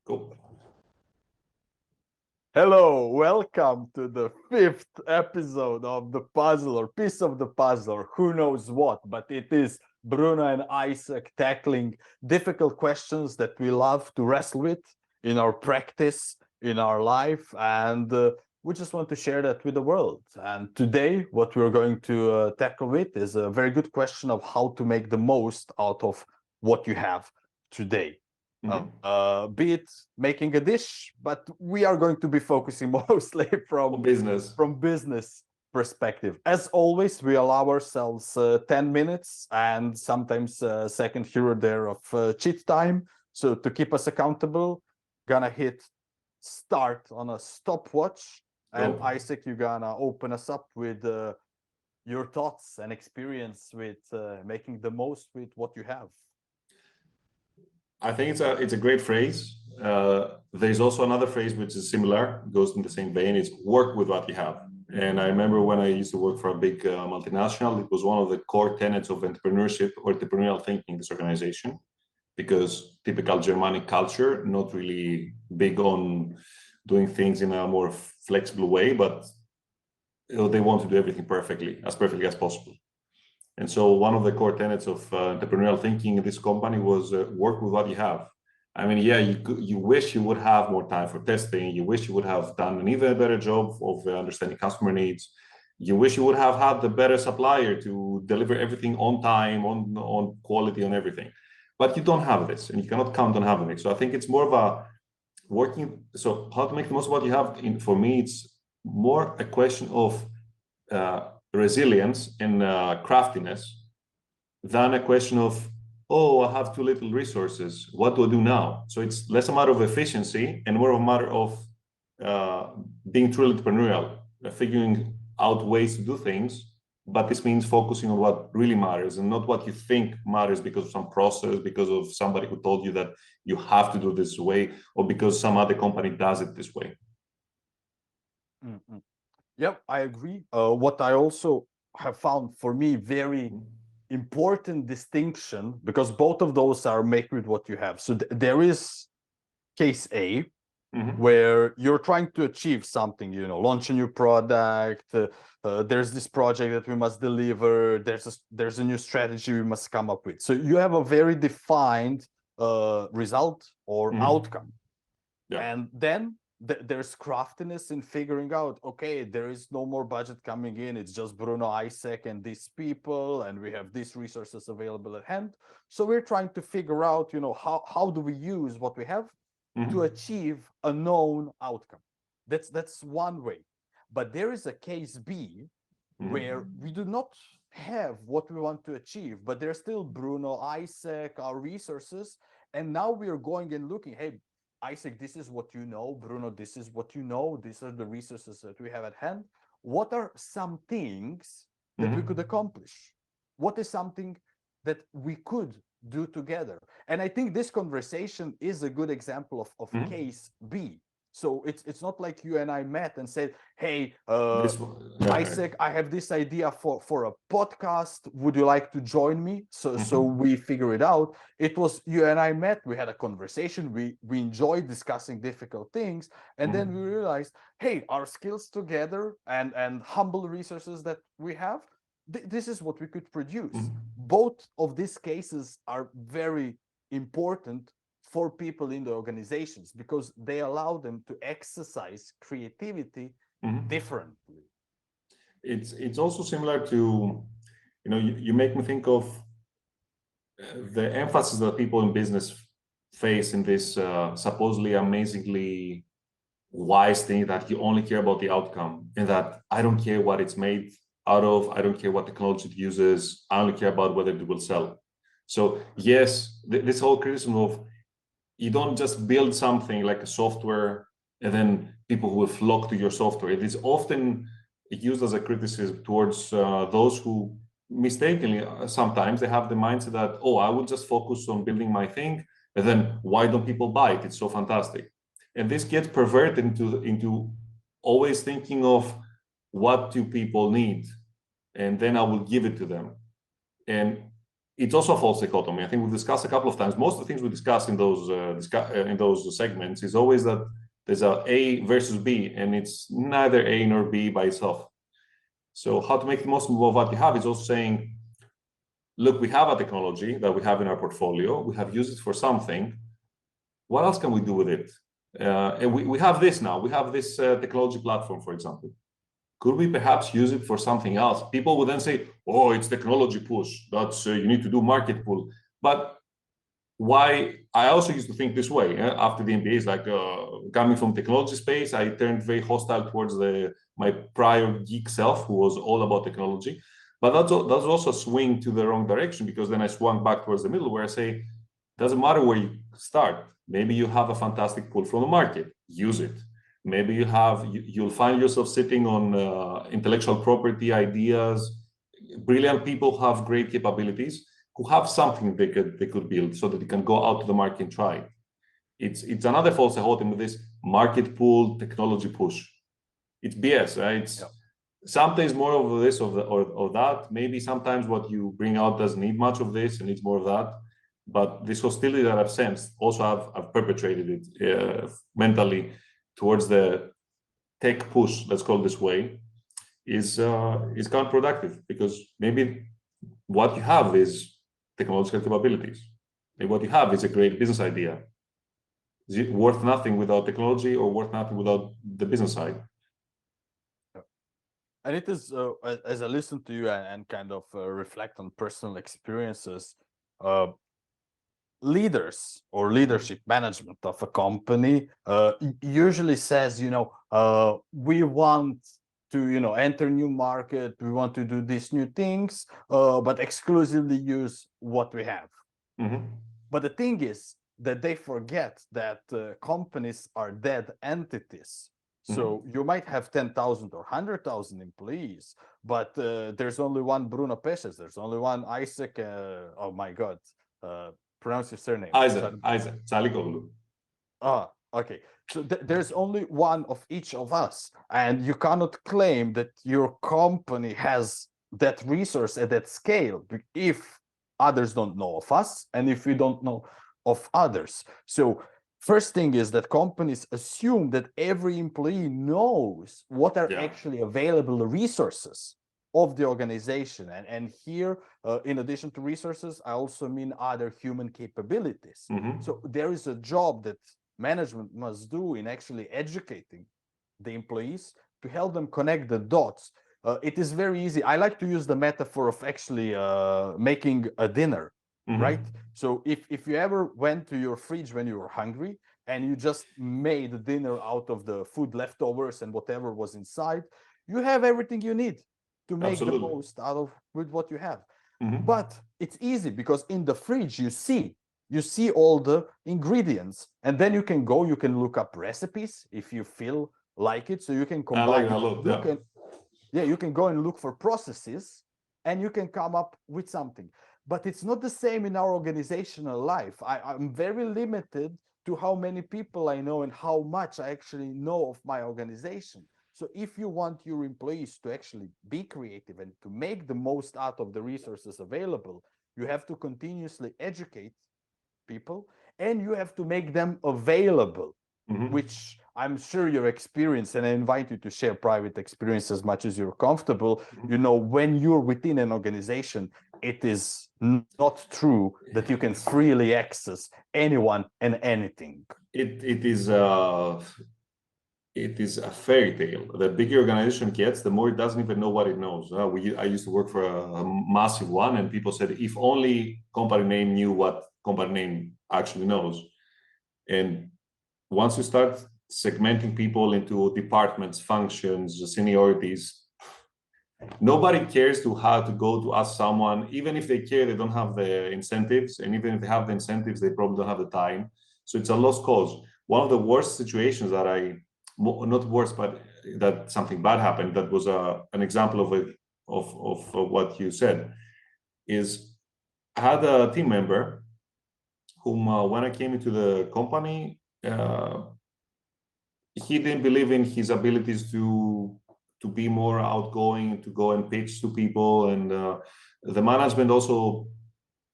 Cool. Hello, welcome to the fifth episode of the puzzle or piece of the puzzle, or who knows what, but it is Bruno and Isaac tackling difficult questions that we love to wrestle with in our practice, in our life, and we just want to share that with the world. And today, what we're going to tackle with is a very good question of how to make the most out of what you have today. Be it making a dish, but we are going to be focusing mostly from business. business perspective. As always, we allow ourselves 10 minutes and sometimes a second here or there of cheat time. So to keep us accountable, gonna hit start on a stopwatch. And Go. Isaac, you're gonna open us up with your thoughts and experience with making the most with what you have. I think it's a great phrase. There's also another phrase which is similar, goes in the same vein. It's work with what you have. And I remember when I used to work for a big multinational, it was one of the core tenets of entrepreneurship or entrepreneurial thinking in this organization, because typical Germanic culture, not really big on doing things in a more flexible way, but they want to do everything perfectly as possible. And so one of the core tenets of entrepreneurial thinking in this company was work with what you have. I mean, yeah, you wish you would have more time for testing. You wish you would have done an even better job of understanding customer needs. You wish you would have had the better supplier to deliver everything on time, on quality, on everything. But you don't have this, and you cannot count on having it. So I think it's more of a working. So how to make the most of what you have? For me, it's more a question of resilience and craftiness than a question of, oh, I have too little resources, what do I do now? So it's less a matter of efficiency and more of a matter of being truly entrepreneurial, figuring out ways to do things. But this means focusing on what really matters and not what you think matters because of some process, because of somebody who told you that you have to do this way, or because some other company does it this way. Mm-hmm. Yep, I agree. What I also have found for me very important distinction, because both of those are make with what you have. So there is case A, where you're trying to achieve something, launch a new product. There's this project that we must deliver. There's a new strategy we must come up with. So you have a very defined result or outcome. Yeah. And then there's craftiness in figuring out, okay, there is no more budget coming in. It's just Bruno, Isaac, and these people, and we have these resources available at hand. So we're trying to figure out, how do we use what we have to achieve a known outcome. That's one way. But there is a case B where we do not have what we want to achieve, but there's still Bruno, Isaac, our resources. And now we are going and looking, hey, Isaac, this is what you know. Bruno, this is what you know. These are the resources that we have at hand. What are some things that we could accomplish? What is something that we could do together? And I think this conversation is a good example of case B. So it's not like you and I met and said, hey, Isaac, I have this idea for a podcast. Would you like to join me? So we figure it out. It was you and I met, we had a conversation, we enjoyed discussing difficult things, and then we realized, hey, our skills together and humble resources that we have, this is what we could produce. Both of these cases are very important for people in the organizations because they allow them to exercise creativity differently. It's also similar to, you make me think of the emphasis that people in business face in this supposedly amazingly wise thing that you only care about the outcome, and that I don't care what it's made out of, I don't care what technology it uses, I only care about whether it will sell. So yes, this whole criticism of you don't just build something like a software and then people will flock to your software. It is often used as a criticism towards those who mistakenly, sometimes they have the mindset that, oh, I will just focus on building my thing, and then why don't people buy it? It's so fantastic. And this gets perverted into always thinking of what do people need, and then I will give it to them. And it's also a false dichotomy. I think we've discussed a couple of times. Most of the things we discuss in those segments is always that there's A versus B, and it's neither A nor B by itself. So how to make the most of what you have is also saying, look, we have a technology that we have in our portfolio. We have used it for something. What else can we do with it? And we have this now. We have this technology platform, for example. Could we perhaps use it for something else? People would then say, oh, it's technology push. That's you need to do market pull. But why? I also used to think this way after the MBA. Is like coming from technology space, I turned very hostile towards my prior geek self, who was all about technology. But that's also a swing to the wrong direction, because then I swung back towards the middle, where I say, doesn't matter where you start. Maybe you have a fantastic pull from the market. Use it. Maybe you'll find yourself sitting on intellectual property ideas. Brilliant people have great capabilities, who have something they could build so that they can go out to the market and try it. It's another false dichotomy with this market pull, technology push. It's BS, right? It's sometimes more of this or that. Maybe sometimes what you bring out doesn't need much of this and needs more of that. But this hostility that I've sensed, also I've perpetrated it mentally towards the tech push, let's call it this way, is counterproductive, because maybe what you have is technological capabilities. Maybe what you have is a great business idea. Is it worth nothing without technology, or worth nothing without the business side? And it is, as I listen to you and kind of reflect on personal experiences, leaders or leadership management of a company usually says, we want to, enter new market, we want to do these new things, but exclusively use what we have. Mm-hmm. But the thing is that they forget that companies are dead entities. So you might have 10,000 or 100,000 employees, but there's only one Bruno Pesces, there's only one Isaac, oh my God, pronounce your surname. Isaac Tzalikoğlu. Okay. So there's only one of each of us, and you cannot claim that your company has that resource at that scale if others don't know of us, and if we don't know of others. So first thing is that companies assume that every employee knows what are actually available resources of the organization. And here, in addition to resources, I also mean other human capabilities. So there is a job that management must do in actually educating the employees to help them connect the dots. It is very easy. I like to use the metaphor of actually making a dinner, right? So if you ever went to your fridge when you were hungry and you just made dinner out of the food leftovers and whatever was inside, you have everything you need to make the most out of with what you have. But it's easy because in the fridge you see all the ingredients, and then you can look up recipes if you feel like it. So you can combine. I like that a lot. You can go and look for processes, and you can come up with something. But it's not the same in our organizational life. I'm very limited to how many people I know and how much I actually know of my organization. So if you want your employees to actually be creative and to make the most out of the resources available, you have to continuously educate people, and you have to make them available, which I'm sure your experience, and I invite you to share private experience as much as you're comfortable. When you're within an organization, it is not true that you can freely access anyone and anything. It is a fairy tale. The bigger organization gets, the more it doesn't even know what it knows. I used to work for a massive one, and people said, if only company name knew what company name actually knows. And once you start segmenting people into departments, functions, seniorities, nobody cares to how to go to ask someone. Even if they care, they don't have the incentives, and even if they have the incentives, they probably don't have the time. So it's a lost cause. One of the worst situations that not worse, but that something bad happened, that was an example of what you said, is I had a team member whom when I came into the company, he didn't believe in his abilities to be more outgoing, to go and pitch to people, and the management also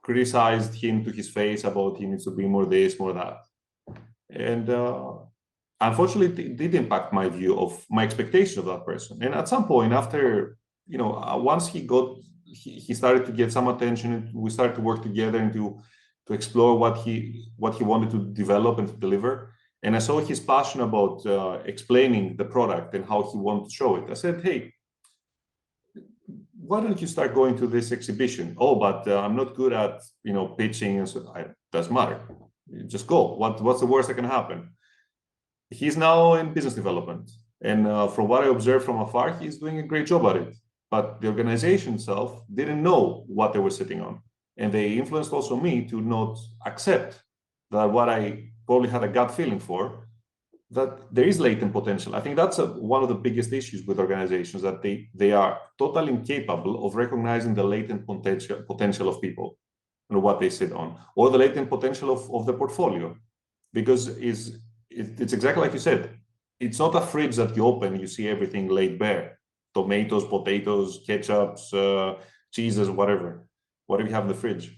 criticized him to his face about he needs to be more this, more that. And unfortunately, it did impact my view of my expectation of that person. And at some point after, once he started to get some attention, we started to work together and to explore what he wanted to develop and to deliver. And I saw his passion about explaining the product and how he wanted to show it. I said, hey, why don't you start going to this exhibition? Oh, but I'm not good at, pitching. And so it doesn't matter. Just go. What's the worst that can happen? He's now in business development. And from what I observed from afar, he's doing a great job at it. But the organization itself didn't know what they were sitting on. And they influenced also me to not accept that what I probably had a gut feeling for, that there is latent potential. I think that's one of the biggest issues with organizations, that they are totally incapable of recognizing the latent potential of people and what they sit on, or the latent potential of the portfolio. Because it's exactly like you said, it's not a fridge that you open, you see everything laid bare. Tomatoes, potatoes, ketchups, cheeses, whatever you have in the fridge.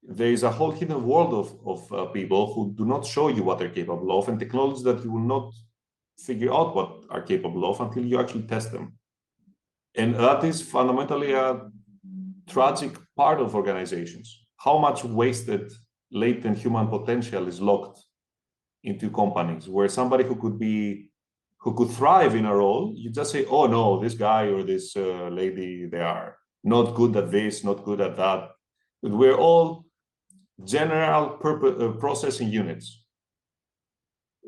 There is a whole hidden world of people who do not show you what they're capable of, and technologies that you will not figure out what are capable of until you actually test them. And that is fundamentally a tragic part of organizations. How much wasted latent human potential is locked into companies, where somebody who could thrive in a role, you just say, oh no, this guy or this lady, they are not good at this, not good at that. But we're all general purpose processing units.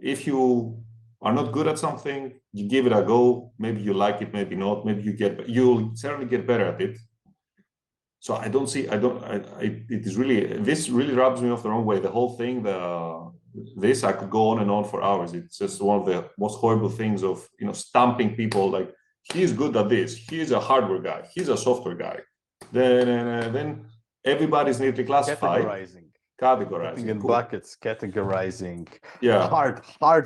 If you are not good at something, you give it a go. Maybe you like it, maybe not. Maybe you'll certainly get better at it. So it is really, this really rubs me off the wrong way. The whole thing, this I could go on and on for hours. It's just one of the most horrible things of, stamping people like, he's good at this, he's a hardware guy, he's a software guy. Then everybody's neatly classified. Categorizing. Putting in buckets, categorizing. Yeah. Hard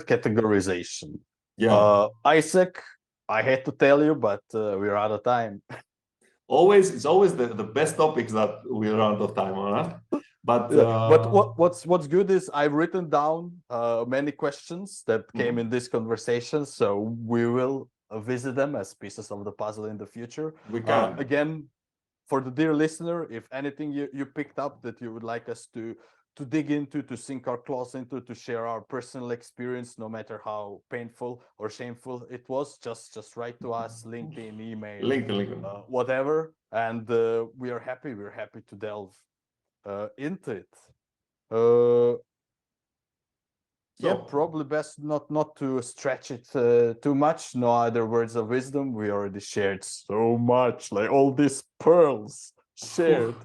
categorization. Yeah. Isaac, I hate to tell you, but we're out of time. It's always the best topics that we're out of time on. But what's good is I've written down many questions that came in this conversation, so we will visit them as pieces of the puzzle in the future. We can. Again, for the dear listener, if anything you picked up that you would like us to dig into, to sink our claws into, to share our personal experience, no matter how painful or shameful it was, just write to us, LinkedIn, email, LinkedIn. whatever, and we're happy to delve into it. Yeah, probably best not to stretch it too much. No other words of wisdom. We already shared so much, like all these pearls shared.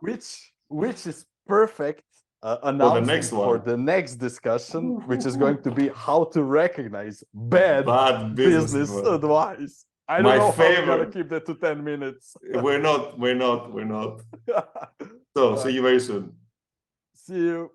which is perfect announcement for the next discussion, which is going to be how to recognize bad business advice. I don't know how we're gonna keep that to 10 minutes. We're not. So see you very soon. See you.